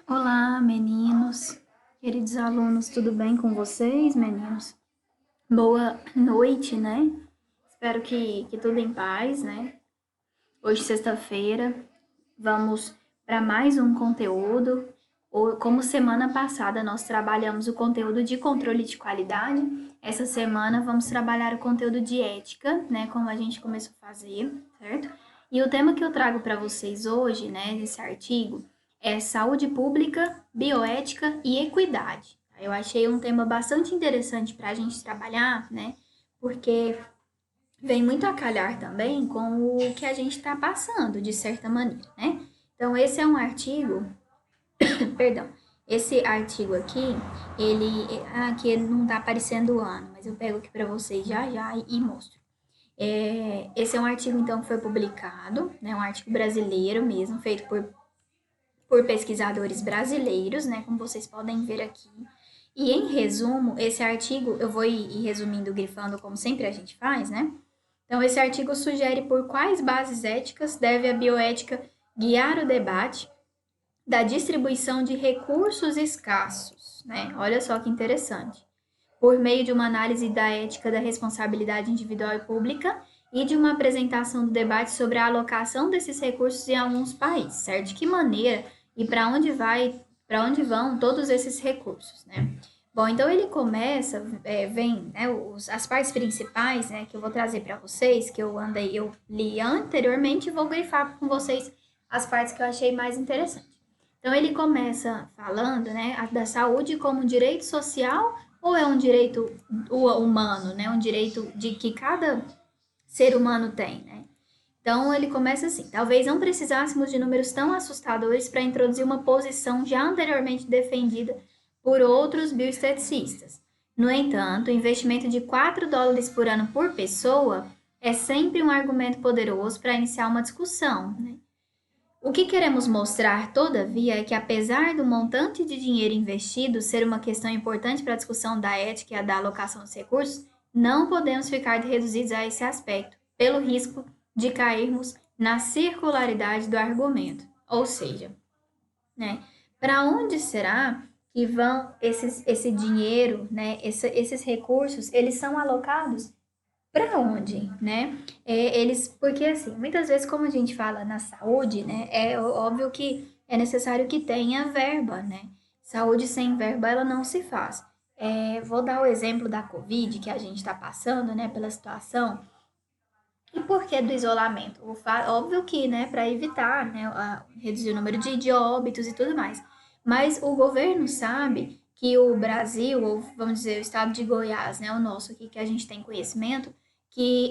Olá, meninos, queridos alunos, tudo bem com vocês, meninos? Boa noite, né? Espero que tudo em paz, né? Hoje, sexta-feira, vamos para mais um conteúdo. Como semana passada nós trabalhamos o conteúdo de controle de qualidade, essa semana vamos trabalhar o conteúdo de ética, né? Como a gente começou a fazer, certo? E o tema que eu trago para vocês hoje, né, desse artigo, é saúde pública, bioética e equidade. Eu achei um tema bastante interessante para a gente trabalhar, né? Porque vem muito a calhar também com o que a gente está passando, de certa maneira, né? Então, esse é um artigo, perdão, esse artigo aqui, aqui ele não está aparecendo o ano, mas eu pego aqui para vocês já já e mostro. Esse é um artigo, então, que foi publicado, né, um artigo brasileiro mesmo, feito por pesquisadores brasileiros, né, como vocês podem ver aqui. E em resumo, esse artigo, eu vou ir resumindo, grifando, como sempre a gente faz, né? Então, esse artigo sugere por quais bases éticas deve a bioética guiar o debate da distribuição de recursos escassos, né? Olha só que interessante. Por meio de uma análise da ética da responsabilidade individual e pública e de uma apresentação do debate sobre a alocação desses recursos em alguns países, certo? De que maneira e para onde vão todos esses recursos, né? Bom, então ele começa, vem, né, as partes principais, né, que eu vou trazer para vocês, eu li anteriormente e vou grifar com vocês as partes que eu achei mais interessantes. Então ele começa falando, né, da saúde como um direito social ou é um direito humano, né, um direito de que cada ser humano tem, né? Então ele começa assim: talvez não precisássemos de números tão assustadores para introduzir uma posição já anteriormente defendida por outros bioesteticistas. No entanto, o investimento de US$ 4 por ano por pessoa é sempre um argumento poderoso para iniciar uma discussão, né? O que queremos mostrar, todavia, é que apesar do montante de dinheiro investido ser uma questão importante para a discussão da ética e da alocação dos recursos, não podemos ficar reduzidos a esse aspecto, pelo risco de cairmos na circularidade do argumento. Ou seja, né, para onde será que vão esse dinheiro, né, esses recursos, eles são alocados para onde, né? Porque assim, muitas vezes, como a gente fala na saúde, né, é óbvio que é necessário que tenha verba, né? Saúde sem verba, ela não se faz. Vou dar o exemplo da Covid, que a gente está passando, né, pela situação. E por que do isolamento? Óbvio que, né, para evitar, né, reduzir o número de óbitos e tudo mais. Mas o governo sabe que o Brasil, ou vamos dizer, o estado de Goiás, né, o nosso aqui que a gente tem conhecimento, que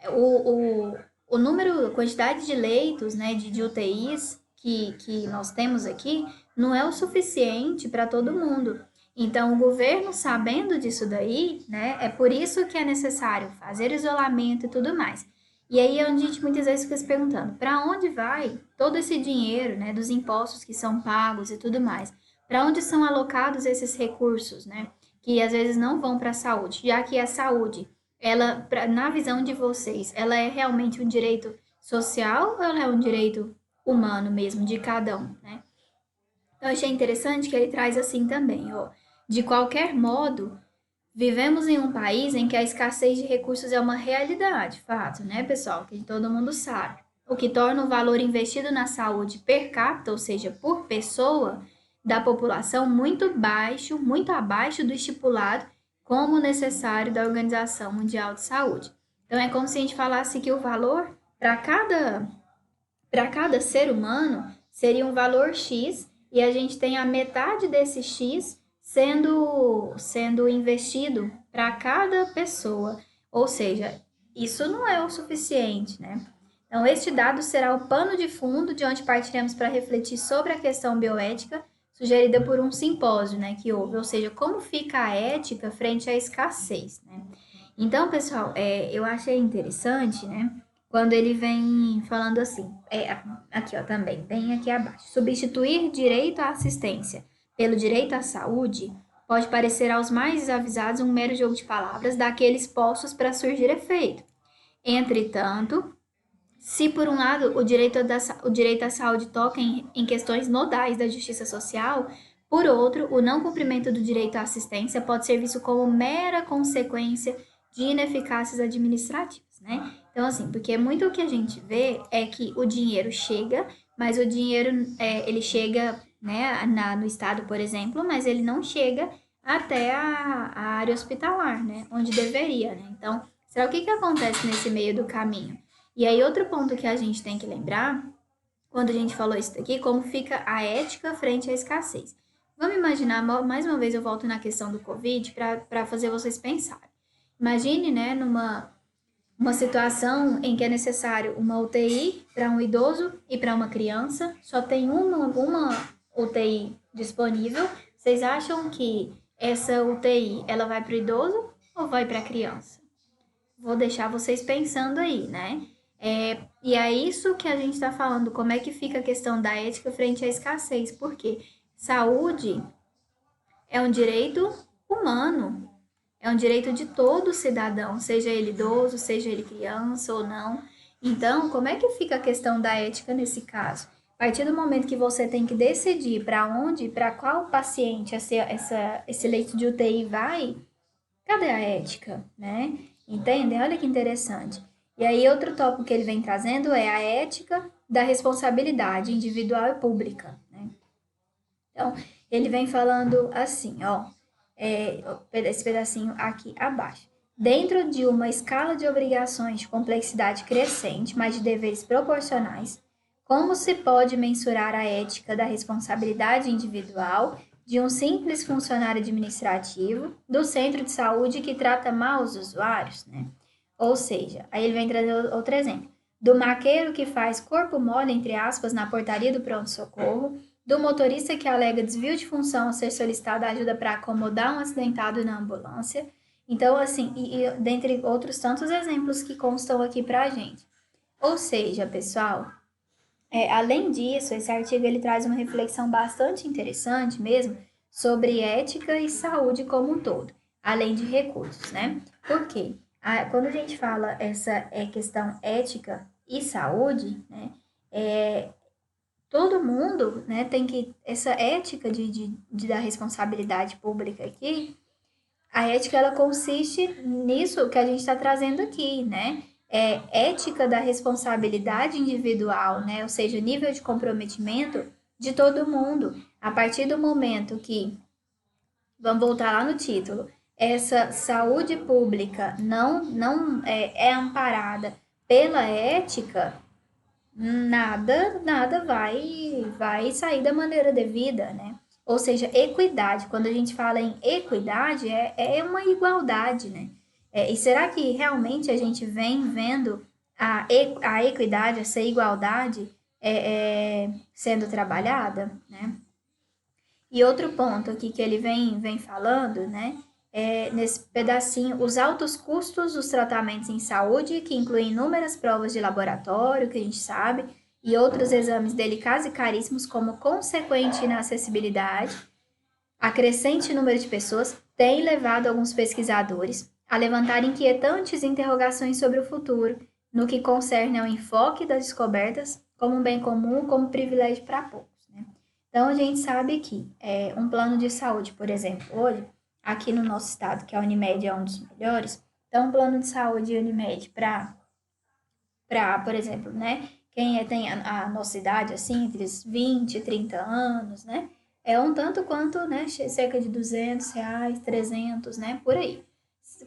o, o, o número, a quantidade de leitos, né, de UTIs que nós temos aqui não é o suficiente para todo mundo. Então, o governo, sabendo disso daí, né, é por isso que é necessário fazer isolamento e tudo mais. E aí é onde a gente muitas vezes fica se perguntando, para onde vai todo esse dinheiro, né, dos impostos que são pagos e tudo mais? Para onde são alocados esses recursos, né, que às vezes não vão para a saúde, já que a saúde, na visão de vocês, ela é realmente um direito social ou ela é um direito humano mesmo, de cada um, né? Eu achei interessante que ele traz assim também, ó. De qualquer modo, vivemos em um país em que a escassez de recursos é uma realidade, fato, né, pessoal? Que todo mundo sabe. O que torna o valor investido na saúde per capita, ou seja, por pessoa da população, muito baixo, muito abaixo do estipulado como necessário da Organização Mundial de Saúde. Então, é como se a gente falasse que o valor para cada ser humano seria um valor X e a gente tem a metade desse X sendo investido para cada pessoa. Ou seja, isso não é o suficiente, né? Então, este dado será o pano de fundo de onde partiremos para refletir sobre a questão bioética sugerida por um simpósio, né, que houve, ou seja, como fica a ética frente à escassez, né? Então, pessoal, eu achei interessante, né, quando ele vem falando assim, aqui ó, também, bem aqui abaixo. Substituir direito à assistência pelo direito à saúde pode parecer aos mais desavisados um mero jogo de palavras daqueles postos para surgir efeito. Entretanto, Se, por um lado, o direito à saúde toca em questões nodais da justiça social, por outro, o não cumprimento do direito à assistência pode ser visto como mera consequência de ineficácias administrativas, né? Então, assim, porque muito o que a gente vê é que o dinheiro chega, mas o dinheiro, ele chega, né, no estado, por exemplo, mas ele não chega até a área hospitalar, né, onde deveria, né? Então, será o que acontece nesse meio do caminho? E aí, outro ponto que a gente tem que lembrar, quando a gente falou isso daqui, como fica a ética frente à escassez. Vamos imaginar, mais uma vez eu volto na questão do Covid para fazer vocês pensarem. Imagine, né, uma situação em que é necessário uma UTI para um idoso e para uma criança, só tem uma UTI disponível. Vocês acham que essa UTI ela vai para o idoso ou vai para a criança? Vou deixar vocês pensando aí, né? E é isso que a gente está falando, como é que fica a questão da ética frente à escassez, porque saúde é um direito humano, é um direito de todo cidadão, seja ele idoso, seja ele criança ou não. Então, como é que fica a questão da ética nesse caso? A partir do momento que você tem que decidir para onde, para qual paciente esse leito de UTI vai, cadê a ética, né? Entendem? Olha que interessante. E aí, outro tópico que ele vem trazendo é a ética da responsabilidade individual e pública, né? Então, ele vem falando assim, ó, esse pedacinho aqui abaixo. Dentro de uma escala de obrigações de complexidade crescente, mas de deveres proporcionais, como se pode mensurar a ética da responsabilidade individual de um simples funcionário administrativo do centro de saúde que trata mal os usuários, né? Ou seja, aí ele vem trazer outro exemplo. Do maqueiro que faz corpo mole, entre aspas, na portaria do pronto-socorro, do motorista que alega desvio de função ao ser solicitada ajuda para acomodar um acidentado na ambulância. Então, assim, dentre outros tantos exemplos que constam aqui para a gente. Ou seja, pessoal, além disso, esse artigo ele traz uma reflexão bastante interessante mesmo sobre ética e saúde como um todo, além de recursos, né? Por quê? Quando a gente fala essa questão ética e saúde, né? Todo mundo, né, tem que essa ética de dar responsabilidade pública aqui, a ética ela consiste nisso que a gente está trazendo aqui, né? Ética da responsabilidade individual, né? Ou seja, nível de comprometimento de todo mundo. A partir do momento que, vamos voltar lá no título, essa saúde pública não é amparada pela ética, nada vai sair da maneira devida, né? Ou seja, equidade. Quando a gente fala em equidade, é uma igualdade, né? E será que realmente a gente vem vendo a equidade, essa igualdade sendo trabalhada, né? E outro ponto aqui que ele vem falando, né? Nesse pedacinho, os altos custos dos tratamentos em saúde, que incluem inúmeras provas de laboratório, que a gente sabe, e outros exames delicados e caríssimos, como consequente inacessibilidade, a crescente número de pessoas tem levado alguns pesquisadores a levantar inquietantes interrogações sobre o futuro, no que concerne ao enfoque das descobertas como um bem comum, como privilégio para poucos, né? Então, a gente sabe que um plano de saúde, por exemplo, hoje, aqui no nosso estado, que a Unimed é um dos melhores, então, um plano de saúde Unimed para, por exemplo, né, quem tem a nossa idade, assim, entre os 20 e 30 anos, né, é um tanto quanto, né, cerca de R$ 200, 300, né, por aí.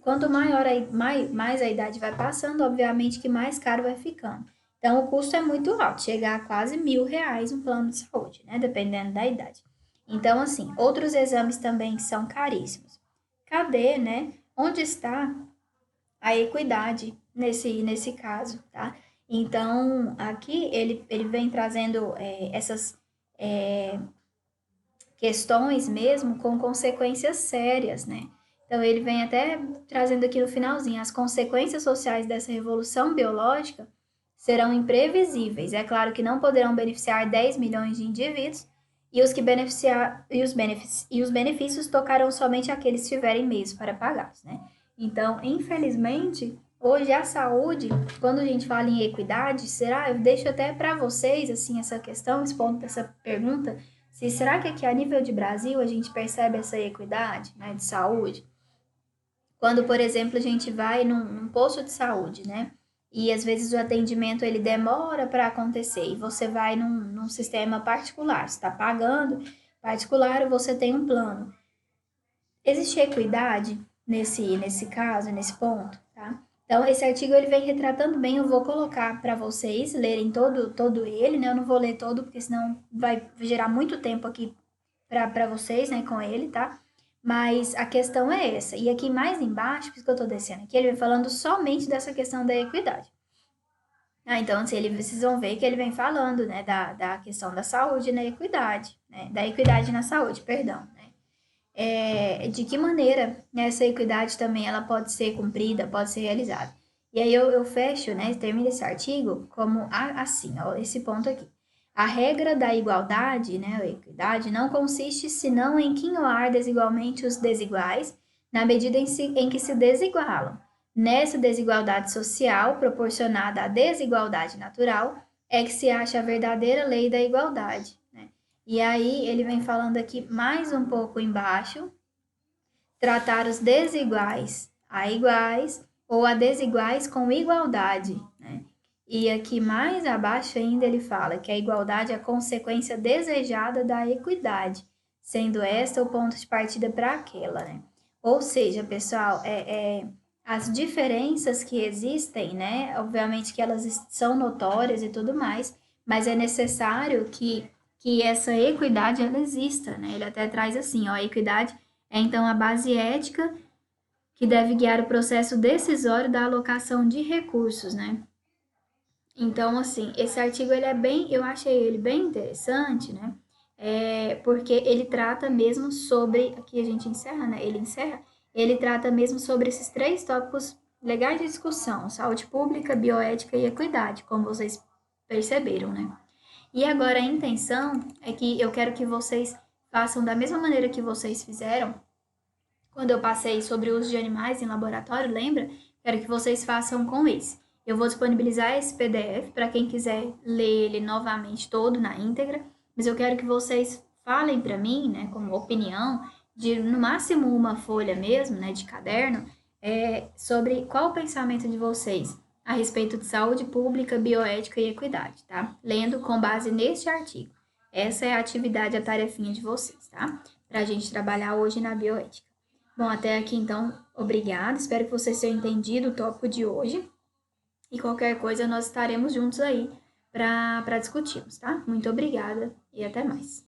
Quanto mais a idade vai passando, obviamente que mais caro vai ficando. Então, o custo é muito alto, chega a quase R$ 1.000 um plano de saúde, né, dependendo da idade. Então, assim, outros exames também são caríssimos. Cadê, né? Onde está a equidade nesse caso, tá? Então, aqui ele vem trazendo essas questões mesmo com consequências sérias, né? Então, ele vem até trazendo aqui no finalzinho, as consequências sociais dessa revolução biológica serão imprevisíveis. É claro que não poderão beneficiar 10 milhões de indivíduos e os benefícios tocarão somente aqueles que tiverem meios para pagá-los, né? Então, infelizmente, hoje a saúde, quando a gente fala em equidade, será? Eu deixo até para vocês, assim, essa questão, esse ponto dessa pergunta, se será que aqui a nível de Brasil a gente percebe essa equidade, né, de saúde? Quando, por exemplo, a gente vai num posto de saúde, né? E às vezes o atendimento ele demora para acontecer e você vai num sistema particular, você está pagando particular ou você tem um plano. Existe equidade nesse caso, nesse ponto, tá? Então, esse artigo ele vem retratando bem, eu vou colocar para vocês lerem todo ele, né? Eu não vou ler todo, porque senão vai gerar muito tempo aqui para vocês, né, com ele, tá? Mas a questão é essa. E aqui mais embaixo, por isso que eu tô descendo aqui, ele vem falando somente dessa questão da equidade. Ah, então, assim, vocês vão ver que ele vem falando, né, da questão da saúde na equidade, né? Da equidade na saúde, perdão, né? De que maneira essa equidade também ela pode ser cumprida, pode ser realizada. E aí eu fecho, né, termino esse artigo como assim, ó, esse ponto aqui. A regra da igualdade, né, a equidade, não consiste senão em quinhoar desigualmente os desiguais, na medida em que se desigualam. Nessa desigualdade social, proporcionada à desigualdade natural, é que se acha a verdadeira lei da igualdade, né? E aí ele vem falando aqui mais um pouco embaixo, tratar os desiguais a iguais ou a desiguais com igualdade, né? E aqui mais abaixo ainda ele fala que a igualdade é a consequência desejada da equidade, sendo esta o ponto de partida para aquela, né? Ou seja, pessoal, as diferenças que existem, né? Obviamente que elas são notórias e tudo mais, mas é necessário que essa equidade ela exista, né? Ele até traz assim, ó, a equidade é então a base ética que deve guiar o processo decisório da alocação de recursos, né? Então, assim, esse artigo ele é bem, eu achei ele bem interessante, né? Porque ele trata mesmo sobre, aqui a gente encerra, né? Ele trata mesmo sobre esses três tópicos legais de discussão: saúde pública, bioética e equidade, como vocês perceberam, né? E agora a intenção é que eu quero que vocês façam da mesma maneira que vocês fizeram quando eu passei sobre o uso de animais em laboratório, lembra? Quero que vocês façam com esse. Eu vou disponibilizar esse PDF para quem quiser ler ele novamente todo na íntegra, mas eu quero que vocês falem para mim, né, como opinião, de no máximo uma folha mesmo, né, de caderno, sobre qual o pensamento de vocês a respeito de saúde pública, bioética e equidade, tá? Lendo com base neste artigo. Essa é a atividade, a tarefinha de vocês, tá? Para a gente trabalhar hoje na bioética. Bom, até aqui então, obrigada. Espero que vocês tenham entendido o tópico de hoje. E qualquer coisa, nós estaremos juntos aí para discutirmos, tá? Muito obrigada e até mais.